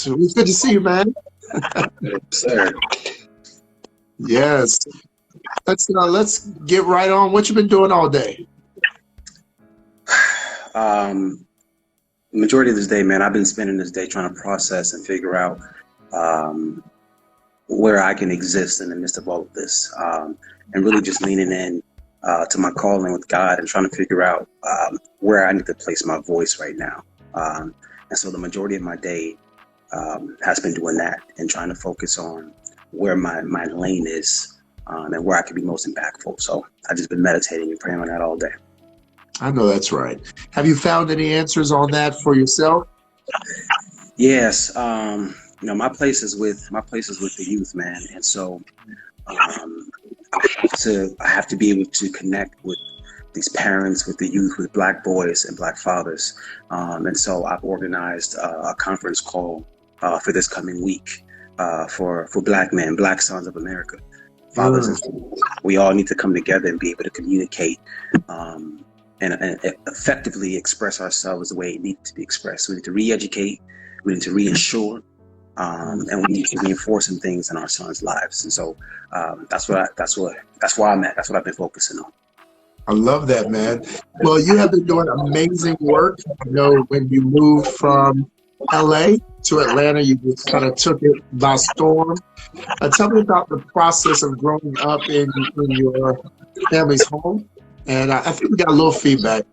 It's good to see you, man. Yes, sir. Yes. Let's get right on. What you been doing all day? Um, Majority of this day, man, I've been spending this day trying to process and figure out um, where I can exist in the midst of all of this, and really just leaning in to my calling with God and trying to figure out where I need to place my voice right now. And so the majority of my day has been doing that and trying to focus on where my lane is, and where I can be most impactful. So I've just been meditating and praying on that all day. I know that's right. Have you found any answers on that for yourself? Yes, my place is with the youth, man, and so um, I have to be able to connect with these parents, with the youth, with Black boys and Black fathers, and so I've organized a conference call for this coming week for Black men, Black sons of America, fathers and Mm, sons. We all need to come together and be able to communicate. Um, and effectively express ourselves the way it needs to be expressed. We need to re-educate, we need to reassure, mm. and we need to reinforce some things in our sons' lives. And so that's where I'm at. That's what I've been focusing on. I love that, man. Well, you have been doing amazing work. I know when you moved from LA to Atlanta, you just kind of took it by storm. Tell me about the process of growing up in your family's home. And I think we got a little feedback.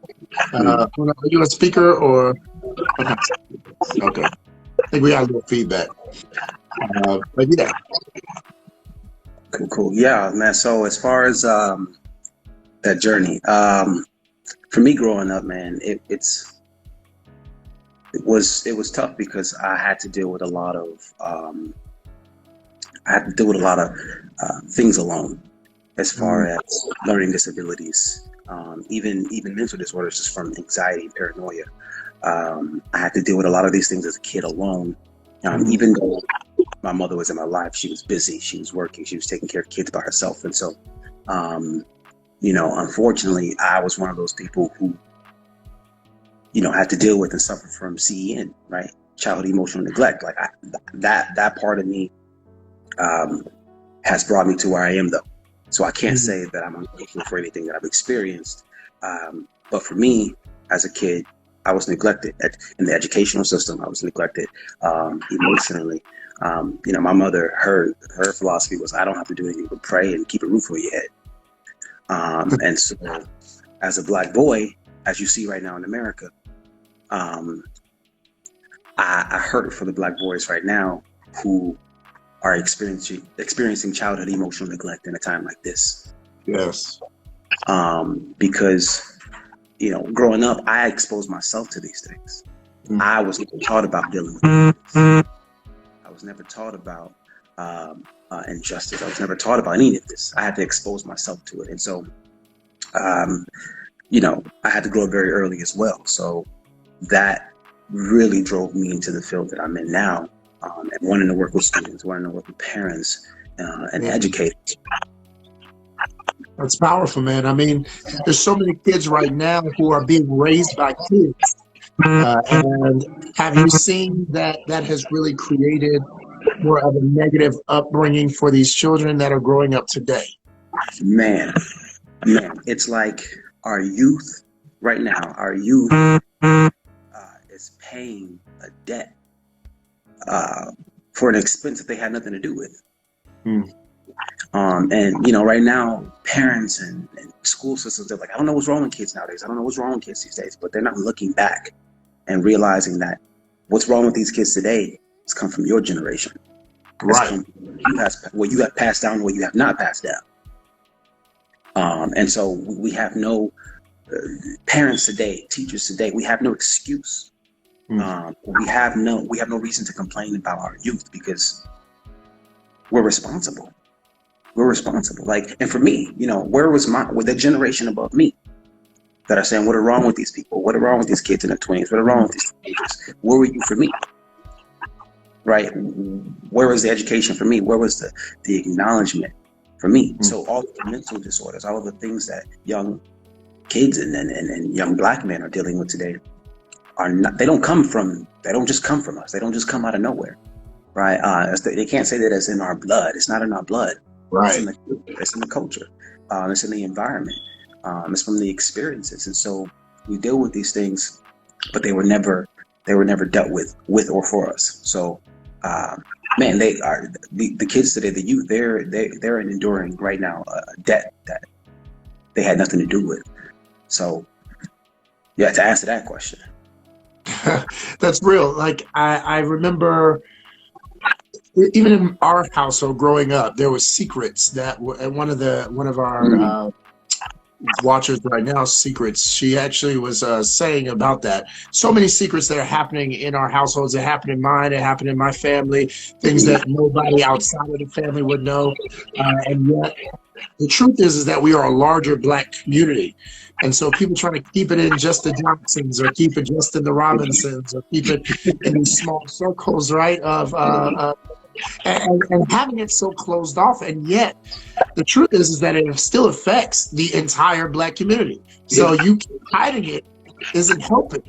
Mm. Are you a speaker or? Okay, okay. I think we got a little feedback. But yeah, Cool, cool. Yeah, man. So as far as that journey, for me growing up, man, it was tough because I had to deal with a lot of things alone, as far mm, as learning disabilities, even mental disorders, just from anxiety and paranoia. I had to deal with a lot of these things as a kid alone. mm, Even though my mother was in my life, she was busy, she was working, she was taking care of kids by herself, and so, um, unfortunately, I was one of those people who had to deal with and suffer from CEN, right? Childhood emotional neglect. Like that part of me um, has brought me to where I am, though. So I can't mm. say that I'm ungrateful for anything that I've experienced. But for me, as a kid, I was neglected in the educational system. I was neglected emotionally. My mother, her philosophy was, I don't have to do anything but pray and keep a roof over your head. And so, as a Black boy, as you see right now in America, um, I hurt for the Black boys right now who are experiencing childhood emotional neglect in a time like this. Yes. Because growing up, I exposed myself to these things. Mm, I was never taught about dealing with things. I was never taught about injustice. I was never taught about any of this. I had to expose myself to it, and so um, I had to grow up very early as well. So that really drove me into the field that I'm in now, and wanting to work with students, wanting to work with parents and yeah. educators. That's powerful, man. I mean, there's so many kids right now who are being raised by kids. And have you seen that that has really created more of a negative upbringing for these children that are growing up today? Man, man, it's like our youth right now. Our youth is paying a debt uh, for an expense that they had nothing to do with. Mm, And right now, parents and school systems, they're like, I don't know what's wrong with kids nowadays. I don't know what's wrong with kids these days. But they're not looking back and realizing that what's wrong with these kids today has come from your generation. Has right. come from what you have passed down, what you have not passed down. And so we have no parents today, teachers today. We have no excuse. Mm, We have no reason to complain about our youth because we're responsible. We're responsible. Like, and for me, where was with the generation above me that are saying, what are wrong with these people? What are wrong with these kids in their 20s? What are wrong mm, with these teenagers? Where were you for me? Right? Where was the education for me? Where was the acknowledgement for me? mm. So all of the mental disorders, all of the things that young kids and young Black men are dealing with today, are not. They don't just come from us. They don't just come out of nowhere, right? They can't say that it's in our blood. It's not in our blood. Right. It's in the culture. It's in the environment. It's from the experiences. And so we deal with these things, but they were never dealt with or for us. So, man, they are the kids today, the youth. They're enduring right now a debt that they had nothing to do with. So, yeah, to answer that question. That's real. Like I remember even in our household growing up, there were secrets that were, and one of our watchers right now, secrets, she actually was saying about that. So many secrets that are happening in our households. It happened in mine. It happened in my family. Things that nobody outside of the family would know. And yet the truth is that we are a larger Black community. And so people trying to keep it in just the Johnsons or keep it just in the Robinsons or keep it in these small circles, right? And having it so closed off. And yet the truth is that it still affects the entire Black community. So you keep hiding it isn't helping.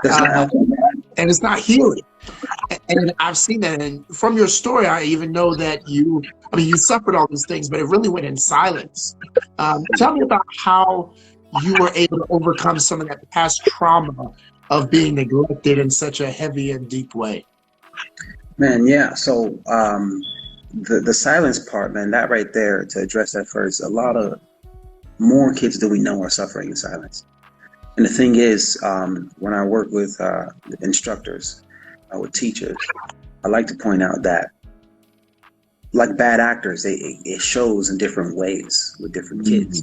And it's not healing. And I've seen that. And from your story, I even know that you suffered all these things, but it really went in silence. Tell me about how you were able to overcome some of that past trauma of being neglected in such a heavy and deep way. Man, yeah. So the silence part, man, that right there, to address that first, a lot of more kids than we know are suffering in silence. And the thing is, when I work with instructors, with teachers, I like to point out that, like bad actors, it shows in different ways with different kids,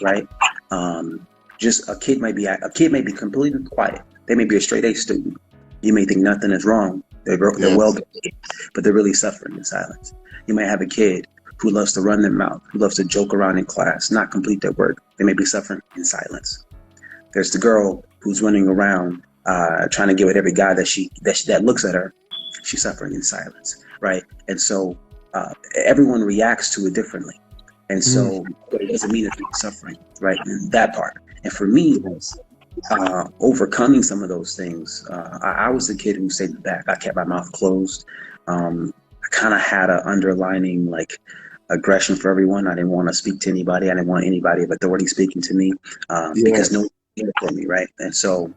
right? Just a kid may be completely quiet. They may be a straight A student. You may think nothing is wrong. They're well, but they're really suffering in silence. You might have a kid who loves to run their mouth, who loves to joke around in class, not complete their work. They may be suffering in silence. There's the girl who's running around trying to get with every guy that looks at her. She's suffering in silence, right? And so everyone reacts to it differently. And so but it doesn't mean that they're suffering, right? And that part. And for me, overcoming some of those things, I was the kid who stayed back. I kept my mouth closed. I kind of had an underlining like aggression for everyone. I didn't want to speak to anybody. I didn't want anybody of authority speaking to me because no one cared for me, right? And so,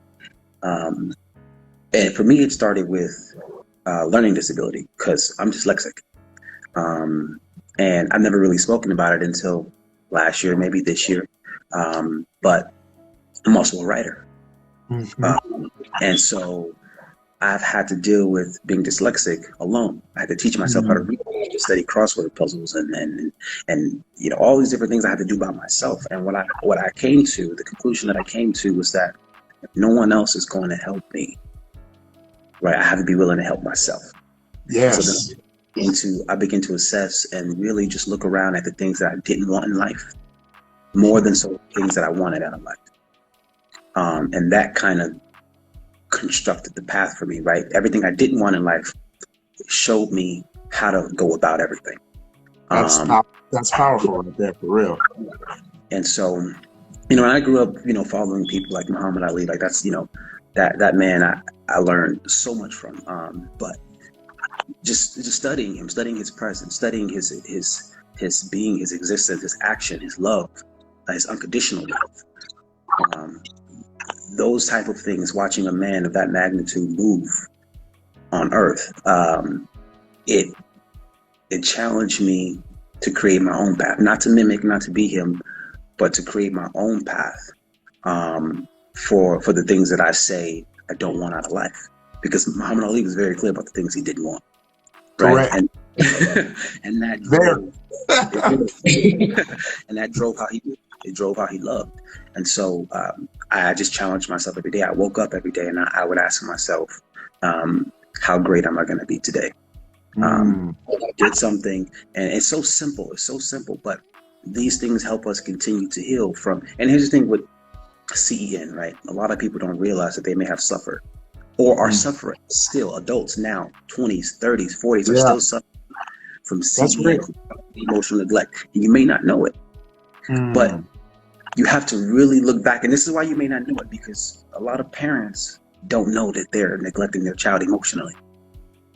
and for me, it started with learning disability because I'm dyslexic. And I've never really spoken about it until last year, maybe this year. But I'm also a writer. And so I've had to deal with being dyslexic alone. I had to teach myself how to read, to study crossword puzzles and you know, all these different things I had to do by myself. And what I came to, the conclusion that I came to was that no one else is going to help me. Right? I have to be willing to help myself. Yes. So I begin to assess and really just look around at the things that I didn't want in life, more than so things that I wanted out of life. And that kind of constructed the path for me, right? Everything I didn't want in life showed me how to go about everything. That's powerful right there, for real. And so, you know, when I grew up, you know, following people like Muhammad Ali, like that's, you know, that man I learned so much from. But just studying him, studying his presence, studying his being, his existence, his action, his love, his unconditional love. Those type of things, watching a man of that magnitude move on earth, it challenged me to create my own path, not to mimic, not to be him, but to create my own path for the things that I say I don't want out of life. Because Muhammad Ali was very clear about the things he didn't want. Right. And that drove how he loved. And so I just challenged myself every day. I woke up every day and I would ask myself, how great am I going to be today? I did something, and it's so simple. It's so simple, but these things help us continue to heal from. And here's the thing with CEN, right? A lot of people don't realize that they may have suffered or are suffering still. Adults now, 20s, 30s, 40s are still suffering from CEN, emotional neglect. And you may not know it, but you have to really look back. And this is why you may not know it, because a lot of parents don't know that they're neglecting their child emotionally.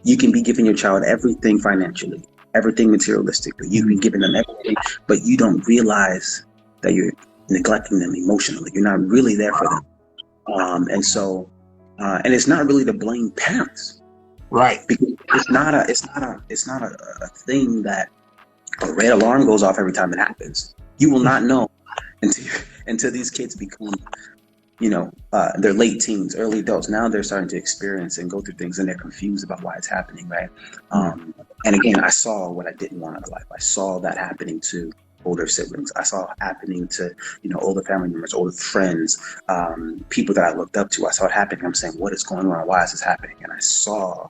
You can be giving your child everything financially, everything materialistically. You can be giving them everything, but you don't realize that you're neglecting them emotionally. You're not really there for them. And it's not really to blame parents, Right. because it's not a thing that a red alarm goes off every time it happens. You will not know until these kids become, their late teens, early adults. Now they're starting to experience and go through things, and they're confused about why it's happening, right? And again, I saw what I didn't want out of life. I saw that happening to older siblings. I saw it happening to, older family members, older friends, people that I looked up to. I saw it happening. I'm saying, what is going on? Why is this happening? And I saw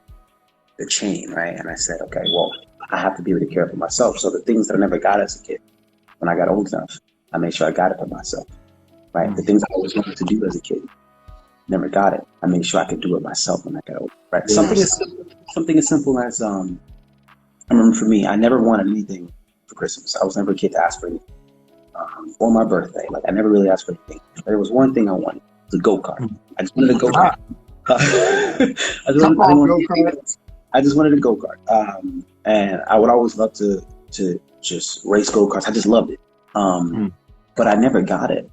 the chain, right? And I said, okay, well, I have to be able to care for myself. So the things that I never got as a kid, when I got old enough, I made sure I got it for myself, right? The things I always wanted to do as a kid, never got it. I made sure I could do it myself when I got old, right? Yes. Something as simple as, I remember for me, I never wanted anything for Christmas. I was never a kid to ask for anything. Or my birthday, like I never really asked for anything. But there was one thing I wanted, the go-kart. I just wanted a go-kart. I just wanted a go-kart. And I would always love to just race go-karts. I just loved it. But I never got it.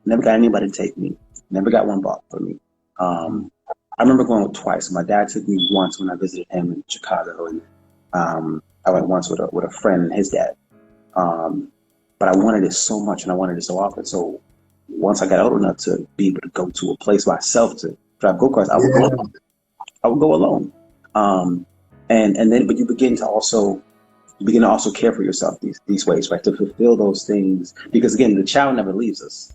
Never got anybody to take me. Never got one bought for me. I remember going twice. My dad took me once when I visited him in Chicago, and I went once with a friend and his dad. But I wanted it so much, and I wanted it so often. So once I got old enough to be able to go to a place myself to drive go-karts, I would go alone. And then, but you begin to also care for yourself these ways, right? To fulfill those things, because again, the child never leaves us,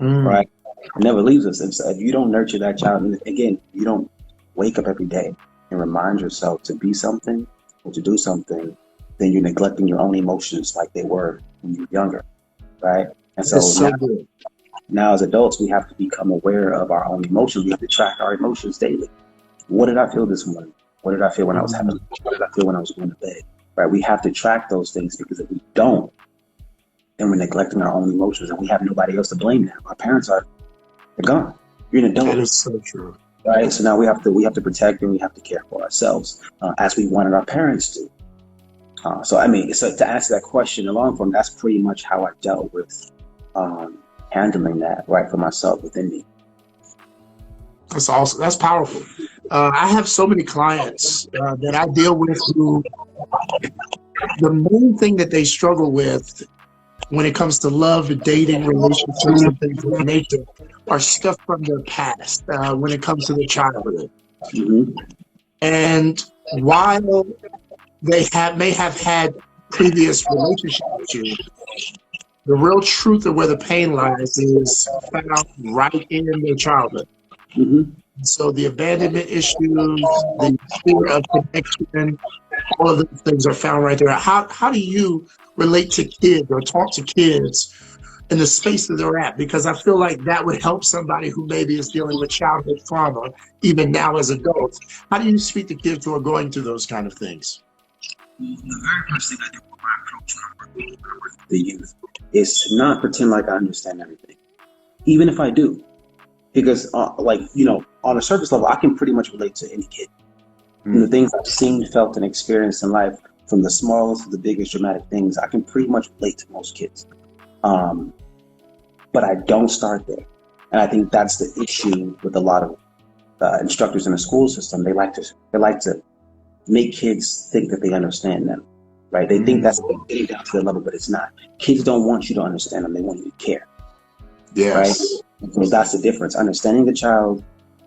right? It never leaves us. And so if you don't nurture that child, and again, you don't wake up every day and remind yourself to be something or to do something, then you're neglecting your own emotions like they were when you were younger, right? And so, now as adults, we have to become aware of our own emotions. We have to track our emotions daily. What did I feel this morning? What did I feel when I was having lunch? What did I feel when I was going to bed? Right? We have to track those things, because if we don't, then we're neglecting our own emotions, and we have nobody else to blame now. Our parents they're gone. You're an adult. That is so true. Right? So now we have to protect, and we have to care for ourselves as we wanted our parents to. So to answer that question in long form, that's pretty much how I dealt with handling that, right, for myself within me. That's awesome. That's powerful. I have so many clients that I deal with who the main thing that they struggle with when it comes to love, dating, relationships, and things of that nature are stuff from their past when it comes to their childhood. And while they may have had previous relationships with you, the real truth of where the pain lies is found right in their childhood. So the abandonment issues, the fear of connection, all of those things are found right there. How do you relate to kids or talk to kids in the space that they're at? Because I feel like that would help somebody who maybe is dealing with childhood trauma, even now as adults. How do you speak to kids who are going through those kind of things? The very first thing I do with my approach when I work with the youth is to not pretend like I understand everything, even if I do. Because, on a surface level, I can pretty much relate to any kid. The things I've seen, felt, and experienced in life, from the smallest to the biggest dramatic things, I can pretty much relate to most kids. But I don't start there. And I think that's the issue with a lot of instructors in the school system. They like to make kids think that they understand them, right? They think that's getting down to their level, but it's not. Kids don't want you to understand them. They want you to care. Yes. Right? So that's the difference. Understanding the child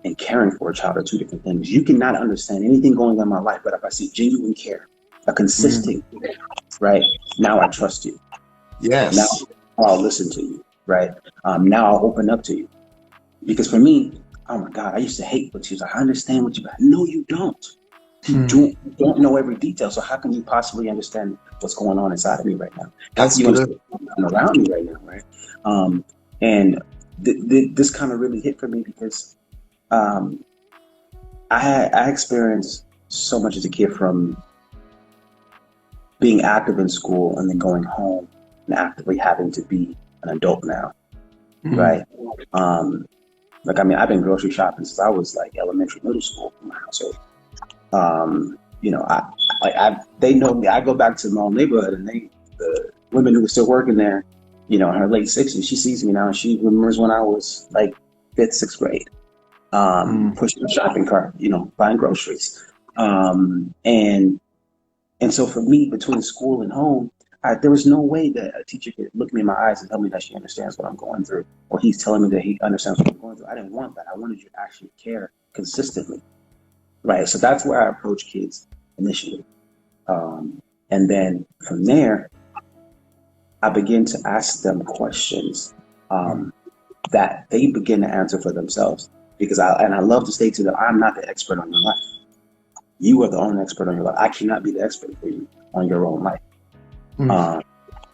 and caring for a child are two different things. You cannot understand anything going on in my life, but if I see genuine care, a consistent, right? Now I trust you. Yes. Now I'll listen to you, right? Now I'll open up to you. Because for me, oh my God, I used to hate what she was like, I understand what you got. No, you don't. You don't know every detail. So how can you possibly understand what's going on inside of me right now? How can you understand what's around me right now, right? And this kind of really hit for me because I experienced so much as a kid, from being active in school and then going home and actively having to be an adult now, right? Like, I mean, I've been grocery shopping since I was like elementary, middle school in my household. You know, they know me. I go back to my own neighborhood, and the women who were still working there, you know, in her late 60s, she sees me now, and she remembers when I was like fifth, sixth grade, pushing a shopping cart, you know, buying groceries. And so for me, between school and home, there was no way that a teacher could look me in my eyes and tell me that she understands what I'm going through, or he's telling me that he understands what I'm going through. I didn't want that. I wanted you to actually care consistently, right? So that's where I approach kids initially. And then from there, I begin to ask them questions that they begin to answer for themselves. Because I love to state to them, I'm not the expert on your life. You are the only expert on your life. I cannot be the expert for you on your own life.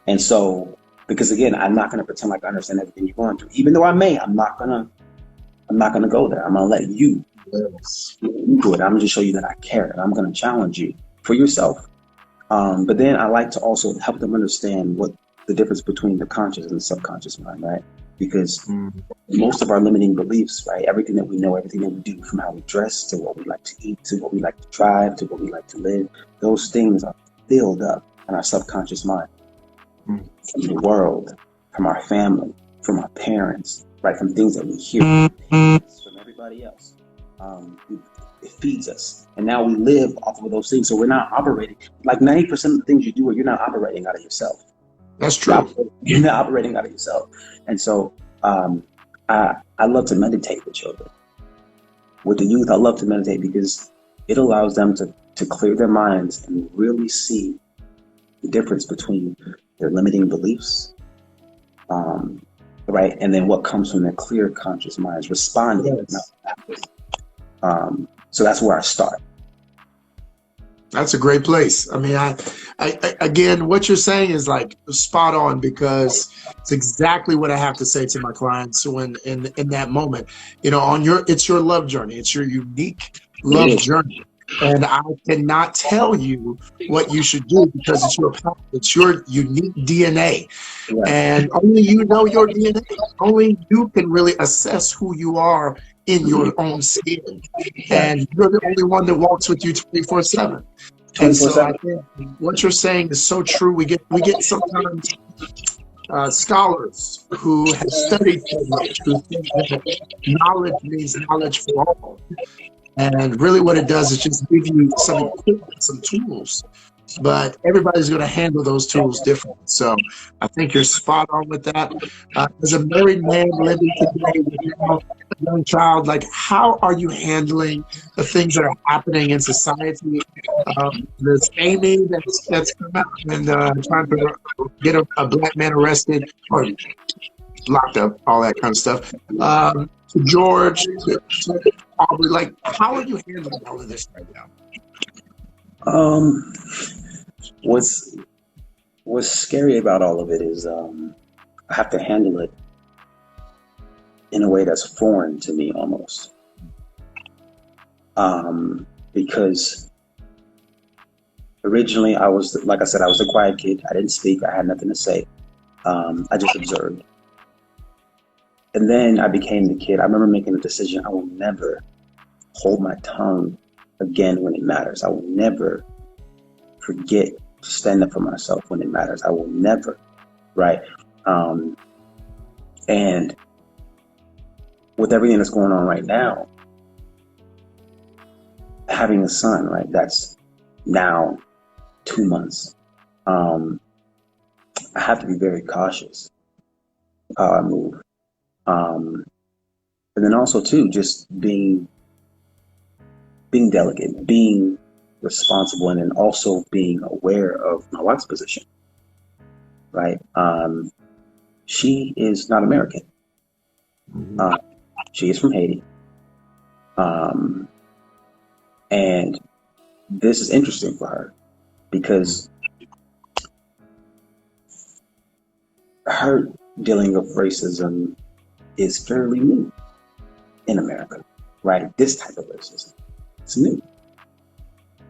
And so, because again, I'm not going to pretend like I understand everything you're going through. Even though I may, I'm not gonna go there. I'm gonna let you do it. I'm gonna just show you that I care, and I'm gonna challenge you for yourself. But then I like to also help them understand what the difference between the conscious and the subconscious mind, right? Because most of our limiting beliefs, right? Everything that we know, everything that we do, from how we dress to what we like to eat, to what we like to drive, to what we like to live, those things are filled up in our subconscious mind. From the world, from our family, from our parents, right? From things that we hear from everybody else. It feeds us. And now we live off of those things. So we're not operating, like 90% of the things you do, you're not operating out of yourself. That's true. You're not operating out of yourself. And so I love to meditate with children. With the youth, I love to meditate because it allows them to clear their minds and really see the difference between their limiting beliefs, right? And then what comes from their clear conscious minds responding. Yes. So that's where I start. That's a great place. I mean, I again, what you're saying is like spot on, because it's exactly what I have to say to my clients when in that moment, you know, it's your love journey. It's your unique love journey. And I cannot tell you what you should do because it's your path. It's your unique DNA. Right. And only you know your DNA. Only you can really assess who you are in your own skin. And you're the only one that walks with you 24/7. And so I think what you're saying is so true. We get sometimes scholars who have studied so much, who think that knowledge means knowledge for all. And really what it does is just give you some equipment, some tools. But everybody's going to handle those tools differently. So I think you're spot on with that. As a married man living today with a young child, like, how are you handling the things that are happening in society? There's Amy that's come out and trying to get a black man arrested or locked up, all that kind of stuff. To George, to Aubrey, like, how are you handling all of this right now? What's scary about all of it is I have to handle it in a way that's foreign to me almost. Because originally I was, like I said, I was a quiet kid. I didn't speak. I had nothing to say. I just observed. And then I became the kid. I remember making a decision. I will never hold my tongue again when it matters. I will never forget to stand up for myself when it matters. I will never, right? And with everything that's going on right now, having a son, right? That's now 2 months. I have to be very cautious how I move. And then also too, just being delicate, being responsible, and then also being aware of my wife's position, right? She is not American. She is from Haiti. And this is interesting for her because her dealing with racism is fairly new in America, right? This type of racism, it's new.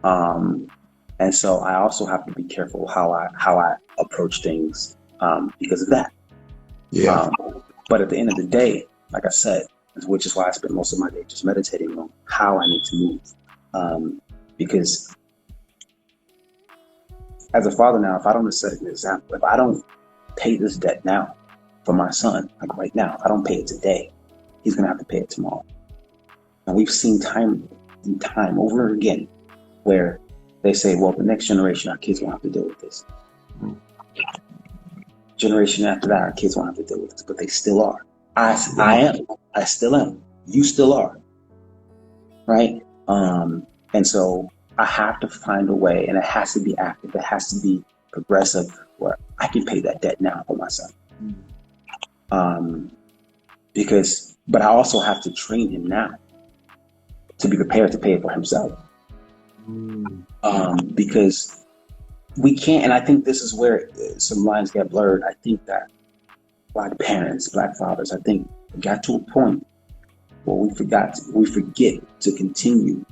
And so I also have to be careful how I approach things because of that. Yeah. But at the end of the day, like I said, which is why I spend most of my day just meditating on how I need to move. Because as a father now, if I don't set an example, if I don't pay this debt now for my son, like right now, if I don't pay it today, he's going to have to pay it tomorrow. And we've seen time and time over again where they say, well, the next generation, our kids won't have to deal with this. Generation after that, our kids won't have to deal with this, but they still are. I still am. You still are. Right? And so I have to find a way, and it has to be active. It has to be progressive where I can pay that debt now for my son. But I also have to train him now to be prepared to pay it for himself. Because we can't, and I think this is where some lines get blurred. I think that Black parents, Black fathers, I think got to a point where we forget to continue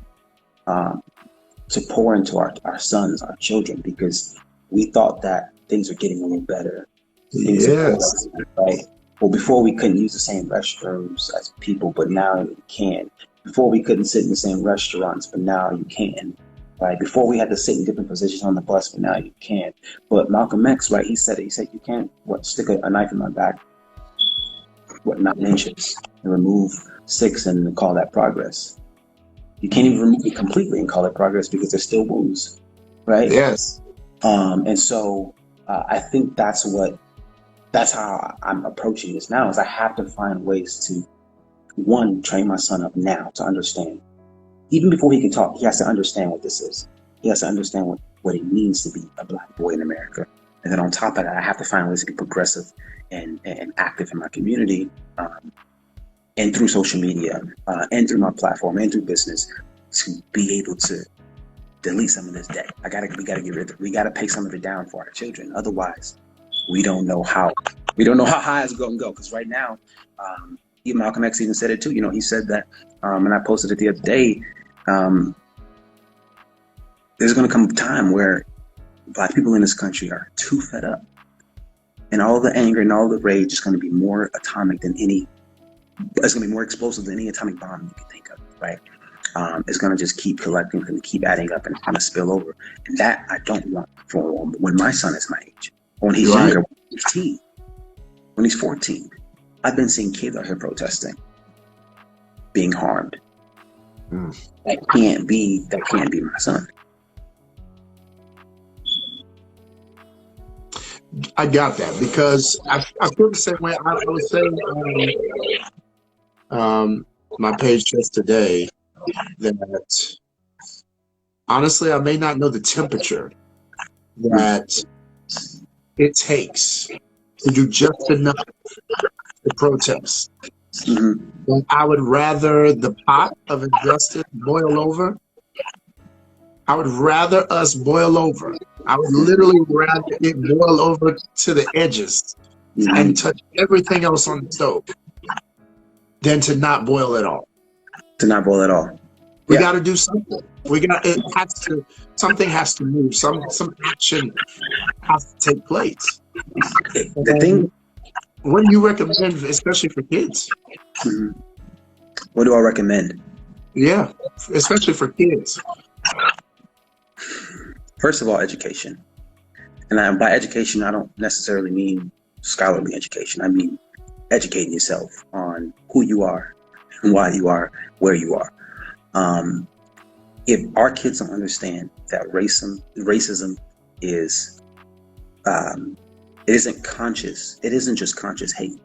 to pour into our sons, our children, because we thought that things were getting a little better. Yes. Right? Well, before we couldn't use the same restrooms as people, but now you can. Before we couldn't sit in the same restaurants, but now you can. Right? Before we had to sit in different positions on the bus, but now you can. But Malcolm X, right? He said you can't stick a knife in my back, 9 inches, and remove 6 and call that progress. You can't even remove it completely and call it progress because there's still wounds, right? Yes. And so I think that's how I'm approaching this now. Is I have to find ways to, one, train my son up now to understand. Even before he can talk, he has to understand what this is. He has to understand what it means to be a Black boy in America. And then on top of that, I have to find ways to be progressive and active in my community, and through social media, and through my platform, and through business, to be able to delete some of this debt. We gotta pay some of it down for our children. Otherwise, we don't know how high it's going to go. Because right now, even Malcolm X even said it too. He said that, and I posted it the other day. There's going to come a time where Black people in this country are too fed up, and all the anger and all the rage is going to be more atomic than any. It's going to be more explosive than any atomic bomb you can think of. Right? It's going to just keep collecting, going to keep adding up, and it's going to spill over. And that I don't want for when my son is my age. When he's younger, 15, when he's 14, I've been seeing kids out here protesting, being harmed. That can't be my son. I got that, because I feel the same way. I was saying on my page just today that honestly, I may not know the temperature that it takes to do just enough to protest. But I would rather the pot of injustice boil over. I would rather us boil over. I would literally rather it boil over to the edges and touch everything else on the stove than to not boil at all. We got to do something. Something has to move. Some action has to take place. What do you recommend, especially for kids? What do I recommend? Yeah, especially for kids. First of all, education. And by education, I don't necessarily mean scholarly education. I mean educating yourself on who you are and why you are where you are. If our kids don't understand that racism is, it isn't conscious. It isn't just conscious hate.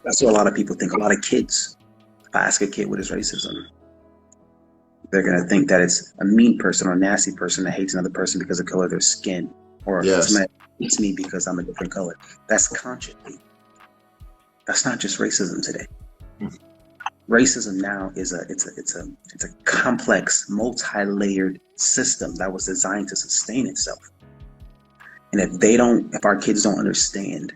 That's what a lot of people think. A lot of kids, if I ask a kid what is racism, they're going to think that it's a mean person or a nasty person that hates another person because of the color of their skin, or somebody hates me because I'm a different color. That's conscious hate. That's not just racism today. Racism now is a complex, multi-layered system that was designed to sustain itself. And if our kids don't understand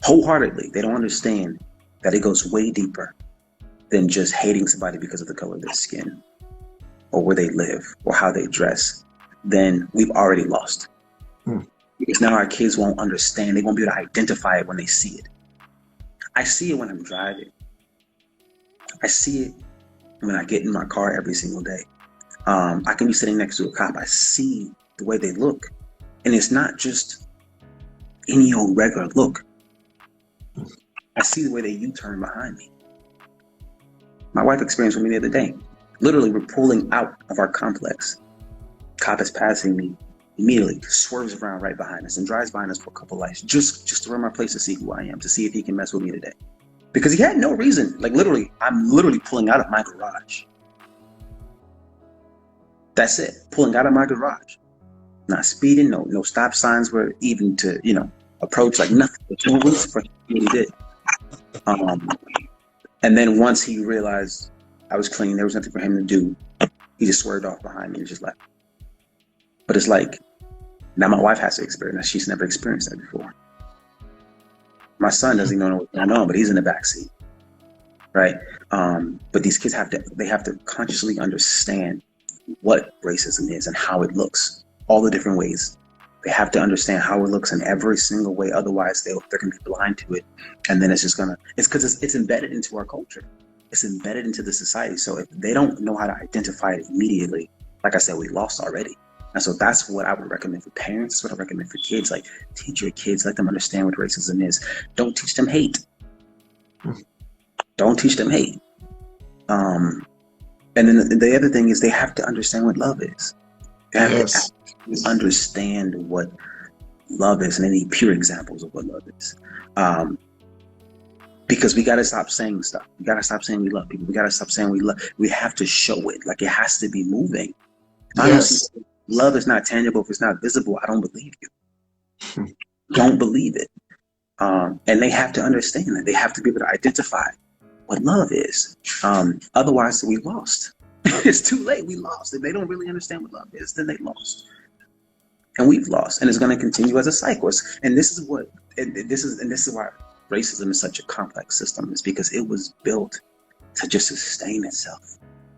wholeheartedly, they don't understand that it goes way deeper than just hating somebody because of the color of their skin, or where they live, or how they dress, then we've already lost. Because now our kids won't understand. They won't be able to identify it when they see it. I see it when I'm driving. I see it when I get in my car every single day. I can be sitting next to a cop. I see the way they look. And it's not just any old regular look. I see the way they U-turn behind me. My wife experienced with me the other day. Literally, we're pulling out of our complex. Cop is passing me. Immediately swerves around right behind us and drives behind us for a couple lights, just to run my place to see who I am, to see if he can mess with me today. Because he had no reason. Like literally, I'm literally pulling out of my garage. That's it. Pulling out of my garage. Not speeding, no stop signs were even to, approach, like nothing. There's no reason for him to do what he did. And then once he realized I was clean, there was nothing for him to do, he just swerved off behind me and just left. But it's like, now my wife has to experience that. She's never experienced that before. My son doesn't even know what's going on, but he's in the backseat, right? But these kids have to consciously understand what racism is and how it looks, all the different ways. They have to understand how it looks in every single way. Otherwise, they're going to be blind to it. And then it's because it's embedded into our culture. It's embedded into the society. So if they don't know how to identify it immediately, like I said, we lost already. And so that's what I would recommend for parents. That's what I recommend for kids. Like, teach your kids, let them understand what racism is. Don't teach them hate. Don't teach them hate. And then the other thing is they have to understand what love is. They have to understand what love is and any pure examples of what love is. Because we got to stop saying stuff. We got to stop saying we love people. We got to stop saying we love. We have to show it. Like, it has to be moving. Yes. Love is not tangible. If it's not visible, I don't believe you. Don't believe it. And they have to understand that. They have to be able to identify what love is. Otherwise, we lost. It's too late. We lost. If they don't really understand what love is, then they lost. And we've lost. And it's going to continue as a cycle. And this is why racism is such a complex system. Is because it was built to just sustain itself.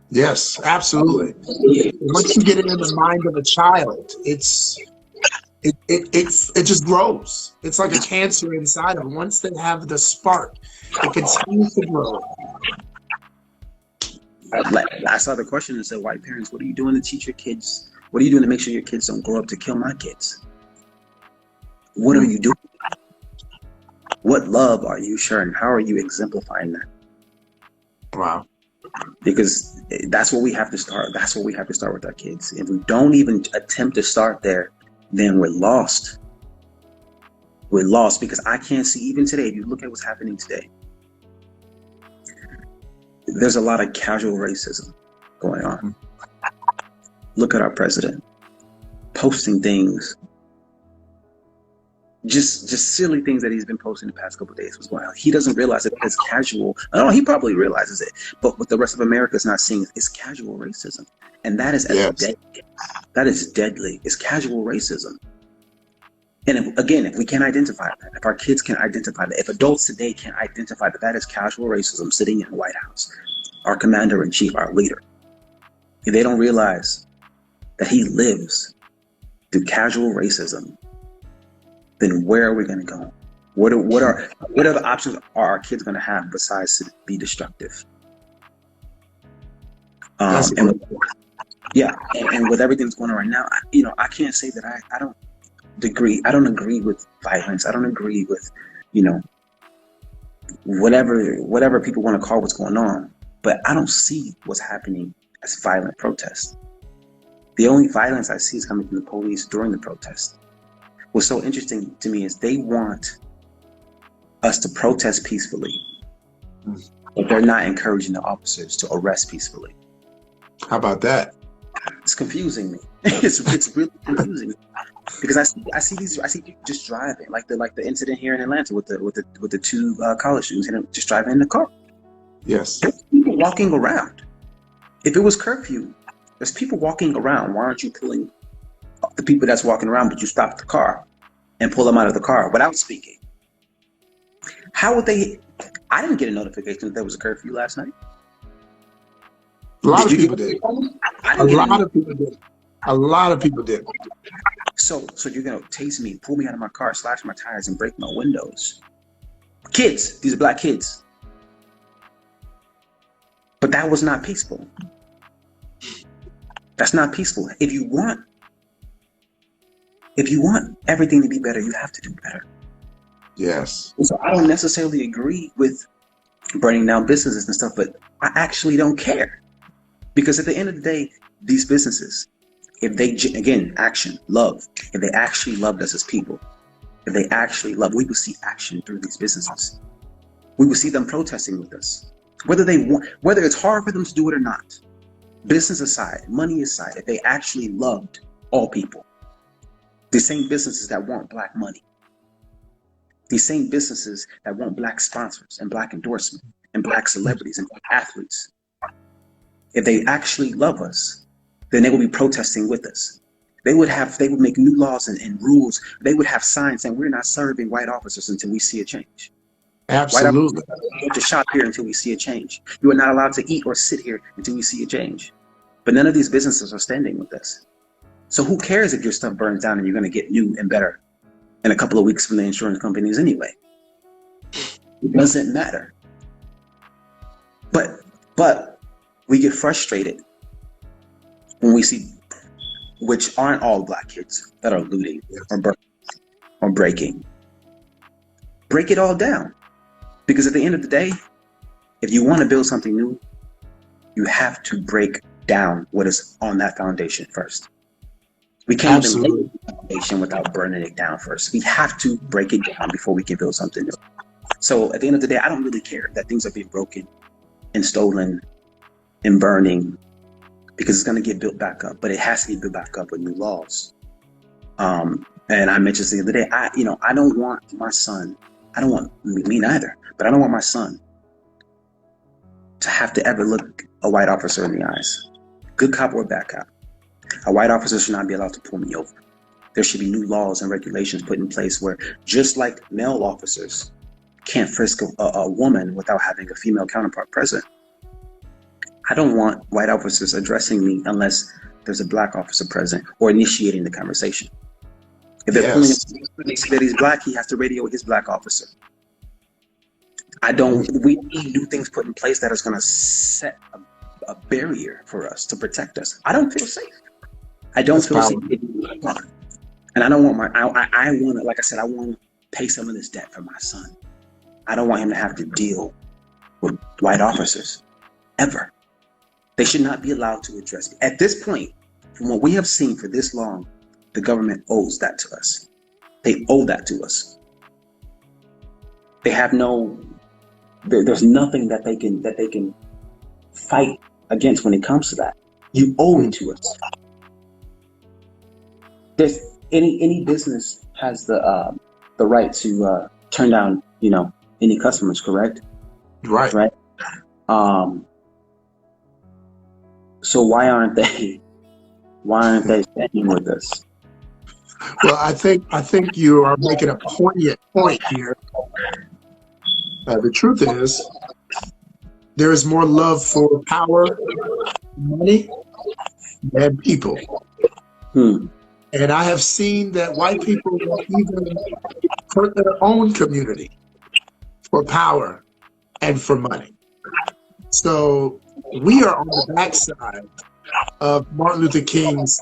Yes, absolutely. Once you get it in the mind of a child, it just grows. It's like a cancer inside of them. Once they have the spark, it continues to grow. I saw the question and said, white parents, what are you doing to teach your kids? What are you doing to make sure your kids don't grow up to kill my kids? What are you doing? What love are you sharing? How are you exemplifying that? Wow. Because that's what we have to start. That's what we have to start with our kids. If we don't even attempt to start there, then we're lost. We're lost because I can't see, even today, if you look at what's happening today, there's a lot of casual racism going on. Look at our president posting things, just silly things that he's been posting the past couple of days. Was going on. He doesn't realize it as casual. I don't know. He probably realizes it, but what the rest of America is not seeing is casual racism, and that is deadly. That is deadly. It's casual racism. And if we can't identify that, if our kids can identify that, if adults today can't identify that that is casual racism sitting in the White House, our commander-in-chief, our leader, if they don't realize that he lives through casual racism, then where are we going to go? What other options are our kids going to have besides to be destructive? And with everything that's going on right now, I can't say that I don't agree with violence. I don't agree with, whatever people want to call what's going on. But I don't see what's happening as violent protests. The only violence I see is coming from the police during the protest. What's so interesting to me is they want us to protest peacefully, but they're not encouraging the officers to arrest peacefully. How about that? It's confusing me. It's really confusing me because I see people just driving like the incident here in Atlanta with the two college students just driving in the car. Yes. There's people walking around. If it was curfew, there's people walking around. Why aren't you pulling the people that's walking around, but you stop the car and pull them out of the car without speaking? How would they? I didn't get a notification that there was a curfew last night. A lot of people did. A lot of people did. So you're gonna tase me, pull me out of my car, slash my tires, and break my windows? Kids, these are black kids. That was not peaceful. That's not peaceful. If you want everything to be better, you have to do better. Yes. So I don't necessarily agree with burning down businesses and stuff, but I actually don't care. Because at the end of the day, these businesses, if they, again, action, love, if they actually loved us as people, if they actually love, we would see action through these businesses. We would see them protesting with us. Whether it's hard for them to do it or not, business aside, money aside, if they actually loved all people, the same businesses that want black money, these same businesses that want black sponsors and black endorsement and black celebrities and black athletes, if they actually love us, then they will be protesting with us. They would make new laws and rules. They would have signs saying we're not serving white officers until we see a change. Absolutely. White officers don't to shop here until we see a change. You are not allowed to eat or sit here until we see a change. But none of these businesses are standing with us. So who cares if your stuff burns down and you're going to get new and better in a couple of weeks from the insurance companies anyway? It doesn't matter. But we get frustrated when we see, which aren't all black kids that are looting or burning or breaking. Break it all down. Because at the end of the day, if you want to build something new, you have to break down what is on that foundation first. We can't even lay the foundation without burning it down first. We have to break it down before we can build something new. So at the end of the day, I don't really care that things are being broken and stolen and burning, because it's going to get built back up, but it has to be built back up with new laws. And I mentioned the other day, I don't want my son, I don't want me neither, but I don't want my son to have to ever look a white officer in the eyes, good cop or bad cop. A white officer should not be allowed to pull me over. There should be new laws and regulations put in place where, just like male officers can't frisk a woman without having a female counterpart present, I don't want white officers addressing me unless there's a black officer present or initiating the conversation. If they're pulling him, they see that he's black, he has to radio with his black officer. We need new things put in place that is going to set a barrier for us to protect us. I don't feel safe. I don't feel safe. And I don't want I want to, like I said, I want to pay some of this debt for my son. I don't want him to have to deal with white officers ever. They should not be allowed to address me. At this point, from what we have seen for this long, the government owes that to us. They owe that to us. They have there's nothing that they can fight against when it comes to that. You owe it to us. There's any business has the right to turn down, any customers, correct? Right. So why aren't they standing with us? Well, I think you are making a poignant point here. The truth is, there is more love for power, money, than people. And I have seen that white people will even hurt their own community for power and for money. So we are on the backside of Martin Luther King's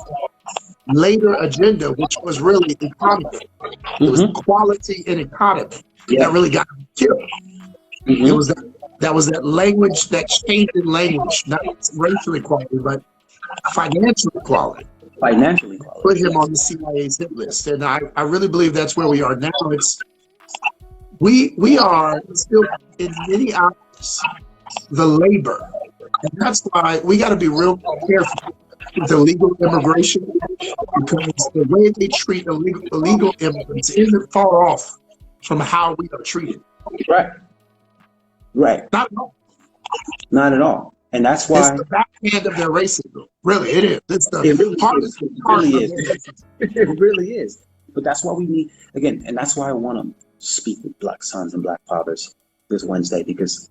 later agenda, which was really economy. It was equality in economy that really got him killed. It was that language, that change in language, not racial equality, but financial equality. Put him on the CIA's hit list. And I really believe that's where we are now. We are still in many hours the labor. And that's why we got to be real careful with illegal immigration, because the way they treat illegal immigrants isn't far off from how we are treated. Right. Not at all. And that's why it's the backhand of their racism. Really, it is. It's the hardest part of it. It really is. But that's why we need, again, and that's why I want to speak with black sons and black fathers this Wednesday, because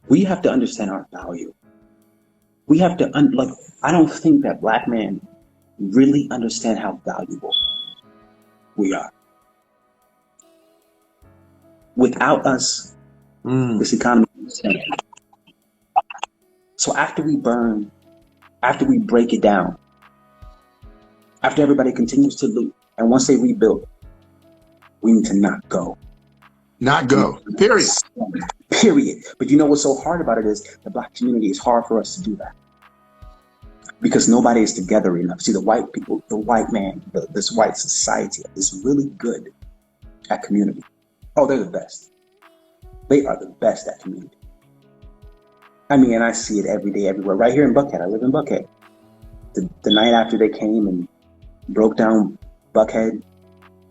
we have to understand our value. We have to, I don't think that black men really understand how valuable we are. Without us, this economy is So after we burn, after we break it down, after everybody continues to loot, and once they rebuild, we need to not go. Not go. Period. Period. But you know what's so hard about it is the Black community is hard for us to do that because nobody is together enough. See, the white people, the white man, this white society is really good at community. Oh, they're the best. They are the best at community. I mean, and I see it every day, everywhere. Right here in Buckhead, I live in Buckhead. The night after they came and broke down Buckhead,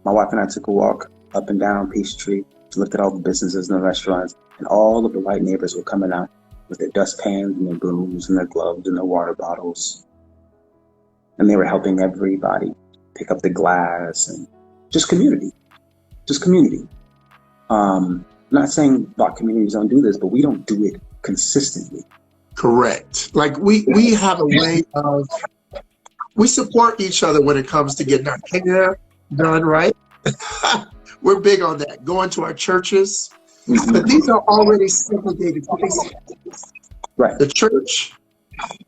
my wife and I took a walk up and down Peachtree, looked at all the businesses and the restaurants, and all of the white neighbors were coming out with their dustpans and their brooms and their gloves and their water bottles. And they were helping everybody pick up the glass and just community. Just community. Not saying Black communities don't do this, but we don't do it consistently. Correct. Like we have a way of, we support each other when it comes to getting our hair done, right? We're big on that. Going to our churches. But these are already segregated places. Right. The church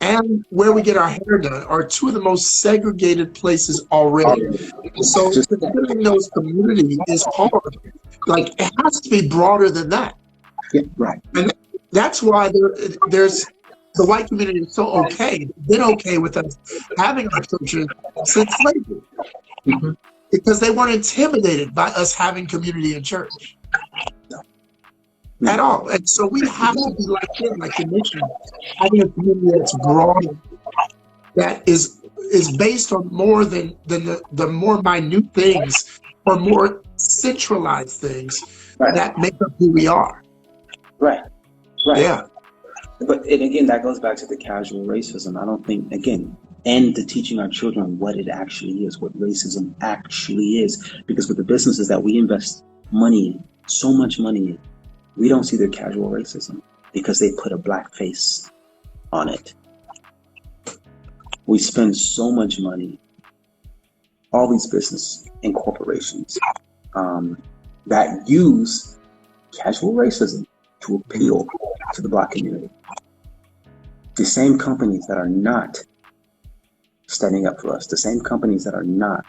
and where we get our hair done are two of the most segregated places already. So considering those communities is hard. Like, it has to be broader than that. Yeah, right. And that's why there's the white community is so okay. They've been okay with us having our churches since slavery. Mm-hmm. Because they weren't intimidated by us having community in church. At all. And so we have to be like him, like you mentioned, having a community that's broad, that is based on more than the more minute things or more centralized things that make up who we are. Right. Right. Yeah. But and again, that goes back to the casual racism. I don't think, again, and to teaching our children what it actually is, what racism actually is. Because with the businesses that we invest money in, so much money in, we don't see their casual racism because they put a black face on it. We spend so much money, all these business and corporations that use casual racism to appeal to the Black community. The same companies that are not standing up for us, the same companies that are not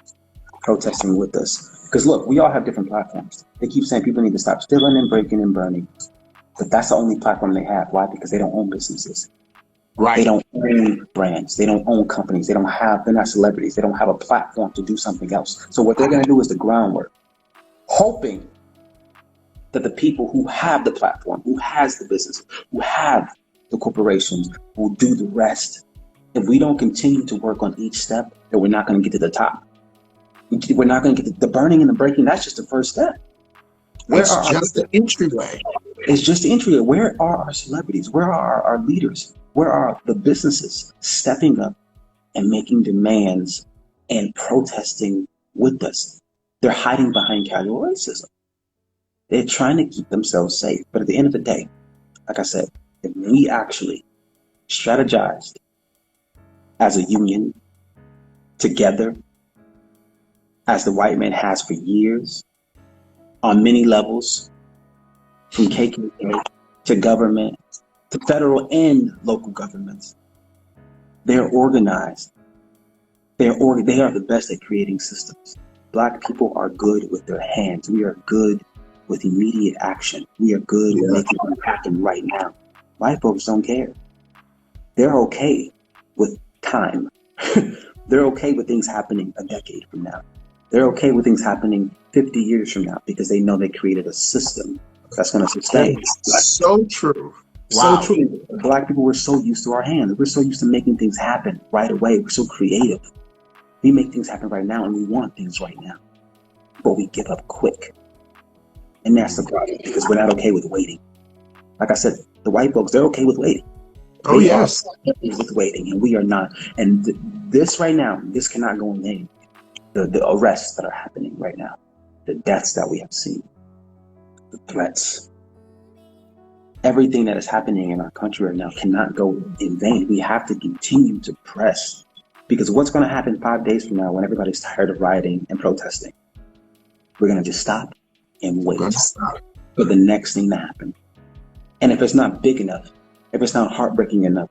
protesting with us. Because look, we all have different platforms. They keep saying people need to stop stealing and breaking and burning. But that's the only platform they have. Why? Because they don't own businesses. Right. They don't own brands. They don't own companies. They're not celebrities. They don't have a platform to do something else. So what they're going to do is the groundwork, hoping that the people who have the platform, who has the business, who have the corporations, will do the rest. If we don't continue to work on each step, then we're not going to get to the top. We're not going to get the burning and the breaking. That's just the first step. It's just the entryway. It's just the entryway. Where are our celebrities? Where are our leaders? Where are the businesses stepping up and making demands and protesting with us? They're hiding behind casual racism. They're trying to keep themselves safe. But at the end of the day, like I said, if we actually strategized as a union together, as the white man has for years, on many levels, from KKK to government, to federal and local governments, they're organized. They are the best at creating systems. Black people are good with their hands. We are good with immediate action. We are good with making things happen right now. White folks don't care. They're okay with time. They're okay with things happening a decade from now. They're okay with things happening 50 years from now because they know they created a system that's going to sustain. So true. Wow. So true. Black people, we're so used to our hands. We're so used to making things happen right away. We're so creative. We make things happen right now and we want things right now. But we give up quick. And that's the problem because we're not okay with waiting. Like I said, the white folks, they're okay with waiting. Oh, yes. With waiting, and we are not. And this right now, this cannot go in vain. The arrests that are happening right now, the deaths that we have seen, the threats, everything that is happening in our country right now cannot go in vain. We have to continue to press because what's going to happen 5 days from now when everybody's tired of rioting and protesting? We're going to just stop and wait for the next thing to happen. And if it's not big enough, if it's not heartbreaking enough,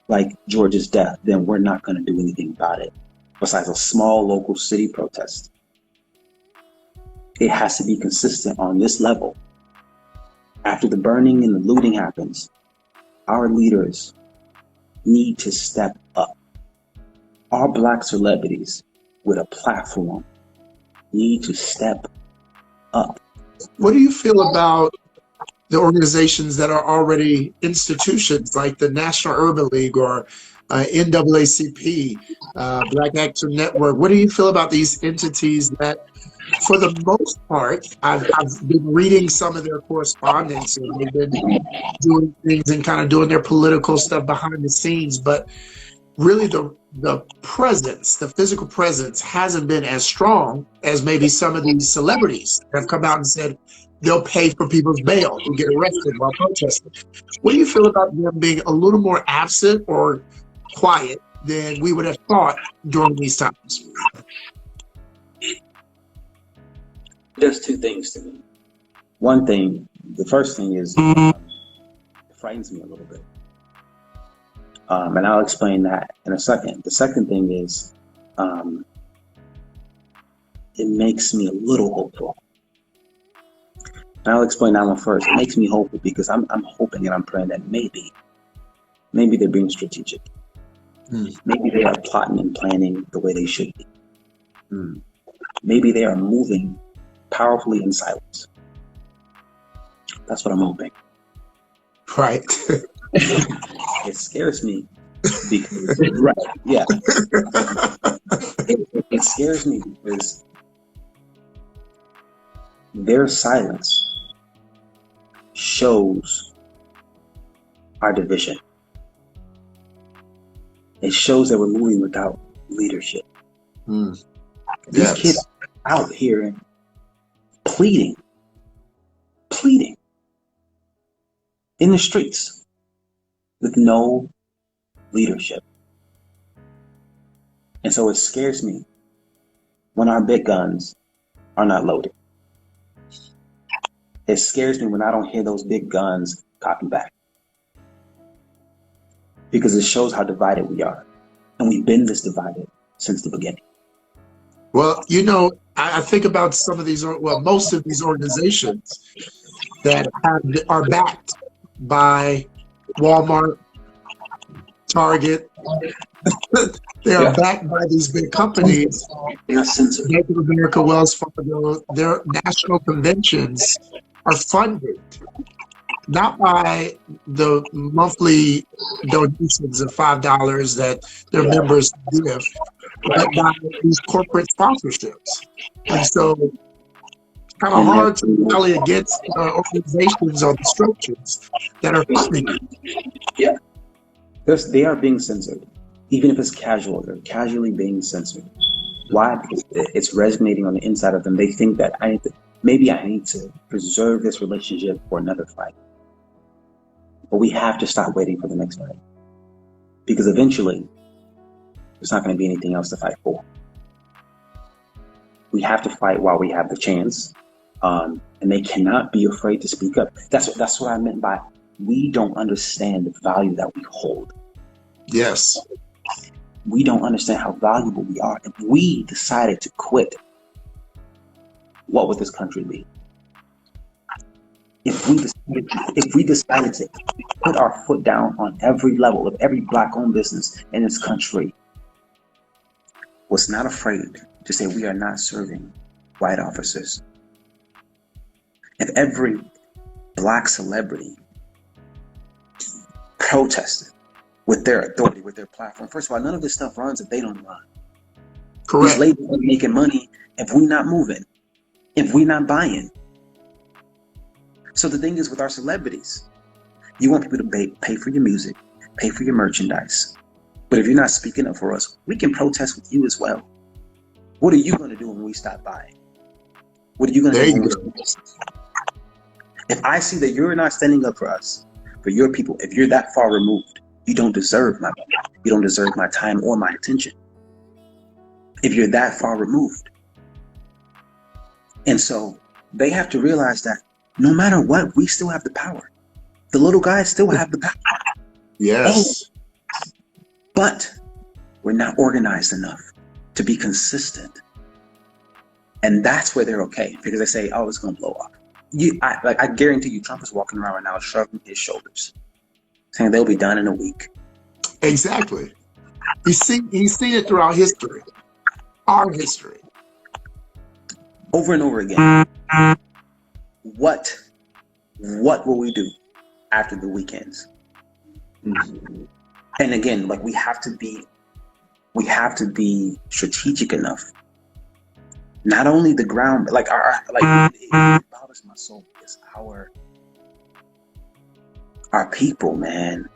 like George's death, then we're not going to do anything about it besides a small local city protest. It has to be consistent on this level. After the burning and the looting happens, our leaders need to step up. Our Black celebrities with a platform need to step up. What do you feel about the organizations that are already institutions like the National Urban League or NAACP, Black Actor Network? What do you feel about these entities that, for the most part, I've been reading some of their correspondence, and they've been doing things and kind of doing their political stuff behind the scenes, but really the presence, the physical presence hasn't been as strong as maybe some of these celebrities have come out and said they'll pay for people's bail who get arrested while protesting. What do you feel about them being a little more absent or quiet than we would have thought during these times? There's two things to me. One thing, the first thing is, it frightens me a little bit. And I'll explain that in a second. The second thing is, it makes me a little hopeful. And I'll explain that one first. It makes me hopeful because I'm hoping and I'm praying that maybe they're being strategic. Maybe they are plotting and planning the way they should be. Maybe they are moving powerfully in silence. That's what I'm hoping. Right. It scares me because, right, yeah. It scares me because their silence shows our division. It shows that we're moving without leadership. These kids are out here pleading in the streets with no leadership. And so it scares me when our big guns are not loaded. It scares me when I don't hear those big guns cocking back. Because it shows how divided we are. And we've been this divided since the beginning. Well, I think about some of these, most of these organizations that are backed by Walmart, Target. They are backed by these big companies. Bank of America, Wells Fargo. Their national conventions are funded not by the monthly donations of $5 that their members give, but by these corporate sponsorships. And so it's kind of hard to rally against organizations or the structures that are funding it. Yeah. They are being censored. Even if it's casual, they're casually being censored. Why? Because it's resonating on the inside of them. They think that I need to preserve this relationship for another fight. But we have to stop waiting for the next fight. Because eventually, there's not going to be anything else to fight for. We have to fight while we have the chance. And they cannot be afraid to speak up. That's what I meant by we don't understand the value that we hold. Yes. We don't understand how valuable we are. If we decided to quit, what would this country be? If we decided to put our foot down on every level of every Black-owned business in this country, was not afraid to say we are not serving white officers. If every Black celebrity protested with their authority, with their platform, first of all, none of this stuff runs if they don't run. Correct. These labels are making money if we not moving, if we not buying. So the thing is with our celebrities, you want people to pay for your music, pay for your merchandise. But if you're not speaking up for us, we can protest with you as well. What are you going to do when we stop by? What are you going to do? If I see that you're not standing up for us, for your people, if you're that far removed, you don't deserve my money. You don't deserve my time or my attention. If you're that far removed. And so they have to realize that no matter what, we still have the power. The little guys still have the power. Yes. but we're not organized enough to be consistent. And that's where they're okay, because they say, oh, it's going to blow up. I guarantee you, Trump is walking around right now shrugging his shoulders, saying they'll be done in a week. Exactly. He's seen it throughout history, our history. Over and over again. What will we do after the weekends? Mm-hmm. And again, like we have to be strategic enough. Not only the ground, like it bothers my soul because our people, man,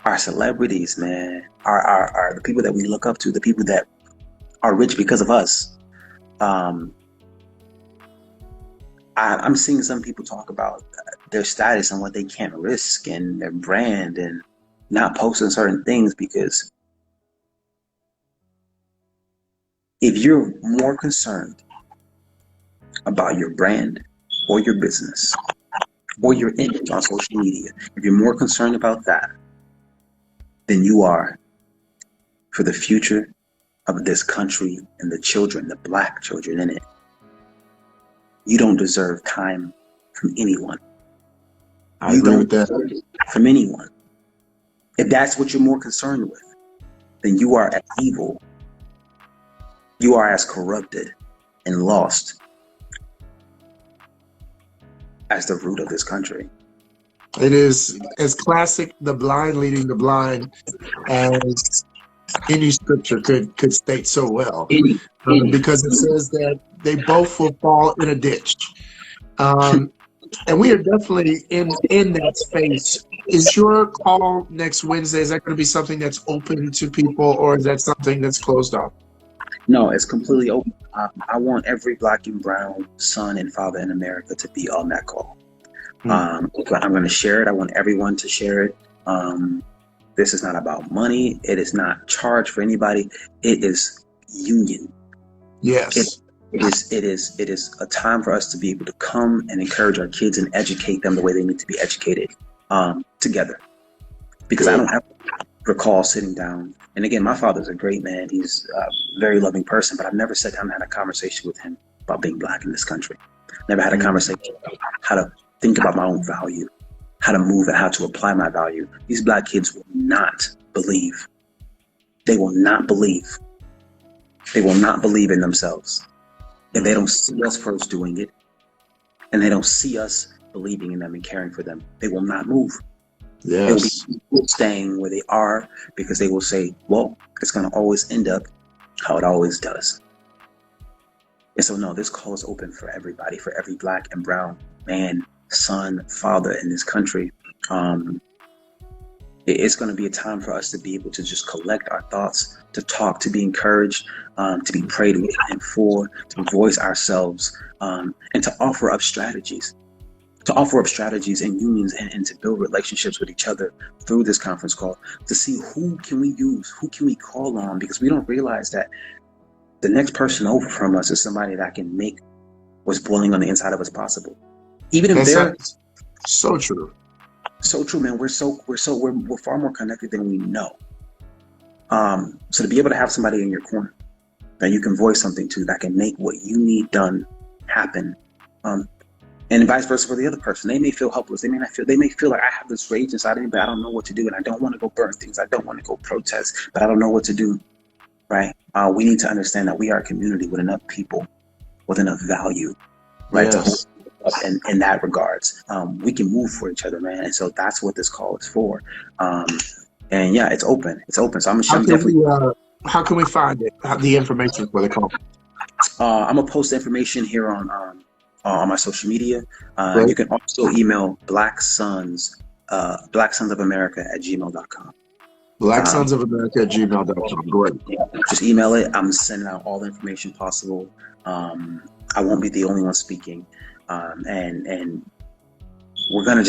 our celebrities, man, are the people that we look up to, the people that are rich because of us. I'm seeing some people talk about their status and what they can't risk and their brand and not posting certain things, because if you're more concerned about your brand or your business or your image on social media, if you're more concerned about that than you are for the future of this country and the children, the Black children in it, you don't deserve time from anyone. I agree with that. From anyone. If that's what you're more concerned with, then you are as evil. You are as corrupted and lost as the root of this country. It is as classic, the blind leading the blind, as any scripture could state so well, because it says that they both will fall in a ditch. And we are definitely in that space. Is your call next Wednesday, is that going to be something that's open to people, or is that something that's closed off? No, it's completely open. I want every Black and brown son and father in America to be on that call. I'm going to share it. I want everyone to share it. This is not about money. It is not charged for anybody. It is union. Yes. It is a time for us to be able to come and encourage our kids and educate them the way they need to be educated together. Because I don't have to recall sitting down. And again, my father's a great man. He's a very loving person, but I've never sat down and had a conversation with him about being Black in this country. Never had a conversation about how to think about my own value, how to move and how to apply my value. These Black kids will not believe. They will not believe. They will not believe in themselves if they don't see us first doing it, and they don't see us believing in them and caring for them. They will not move. Yes. They will be staying where they are, because they will say, well, it's going to always end up how it always does. And so, no, this call is open for everybody, for every Black and brown man, son, father in this country. It's going to be a time for us to be able to just collect our thoughts, to talk, to be encouraged, to be prayed with and for, to voice ourselves, and to offer up strategies. To offer up strategies and unions and to build relationships with each other through this conference call, to see who can we use, who can we call on, because we don't realize that the next person over from us is somebody that can make what's boiling on the inside of us possible. Even if they're so true. So true, man. We're far more connected than we know. So to be able to have somebody in your corner that you can voice something to, that can make what you need done happen, and vice versa for the other person. They may feel helpless. They may feel like I have this rage inside of me, but I don't know what to do, and I don't want to go burn things. I don't want to go protest, but I don't know what to do. Right? We need to understand that we are a community with enough people, with enough value, right? Yes. To hold in that regards, we can move for each other, man. And so that's what this call is for. And yeah, it's open. So how can we find it? The information for the call? I'm gonna post information here on my social media. Right. You can also email blacksonsofamerica@gmail.com. blacksonsofamerica@gmail.com. Great. Just email it. I'm sending out all the information possible. I won't be the only one speaking, and we're gonna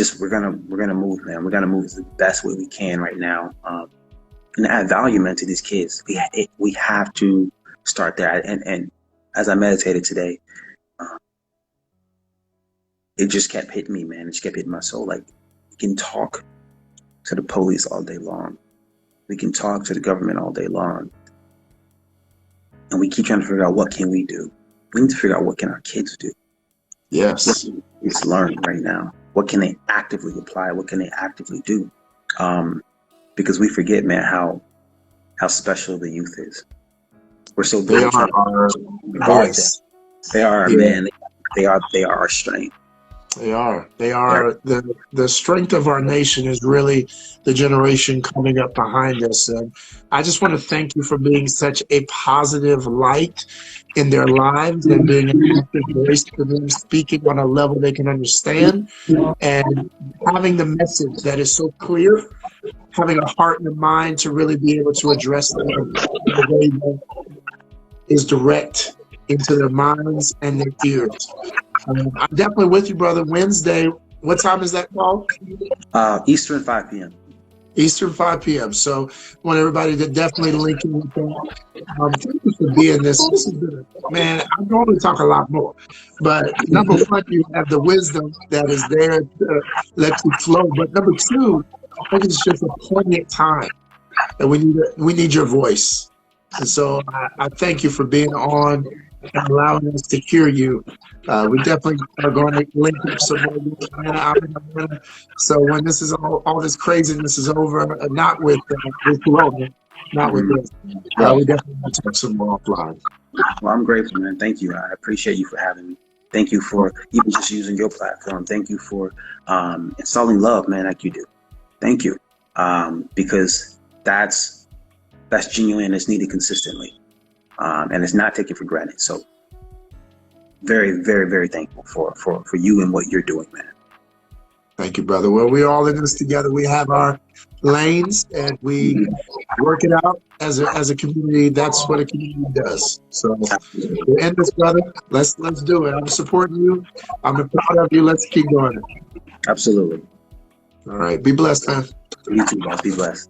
move, man. We're gonna move the best way we can right now, and add value, man, to these kids. We have to start there. And as I meditated today, it just kept hitting me, man. It just kept hitting my soul. Like, you can talk to the police all day long, We can talk to the government all day long, and we keep trying to figure out what can we do. We need to figure out what can our kids do. Yes. It's learning right now. What can they actively apply? What can they actively do? Because we forget, man, how special the youth is. We're so They busy are trying our to guard them. voice. They are our Yeah. man. They are our strength. They are. They They are the strength of our nation is really the generation coming up behind us. And I just want to thank you for being such a positive light in their lives and being an active voice for them, speaking on a level they can understand and having the message that is so clear, having a heart and a mind to really be able to address them in a way that is direct into their minds and their ears. I'm definitely with you, brother. Wednesday, what time is that called? Eastern 5 p.m. Eastern 5 p.m. So I want everybody to definitely link in with that. Thank you for being this. This has been man, I'm going to talk a lot more. But number one, you have the wisdom that is there to let you flow. But number two, I think it's just a poignant time. And we need your voice. And so I thank you for being on and allowing us to hear you. We definitely are going to link up some more. I'm in Atlanta. So when this is all this craziness is over, not with Corona, not with Mhm. this, Right. we definitely want to talk some more offline. Well, I'm grateful, man. Thank you. I appreciate you for having me. Thank you for even just using your platform. Thank you for installing love, man, like you do. Thank you, because that's genuine. It's needed consistently, and it's not taken for granted. So, very, very, very thankful for you and what you're doing, man. Thank you, brother. Well, we're all in this together. We have our lanes and we work it out as a community. That's what a community does. So we'll end this, brother. Let's do it. I'm supporting you. I'm proud of you. Let's keep going. Absolutely. All right. Be blessed, man. You too, boss. Be blessed.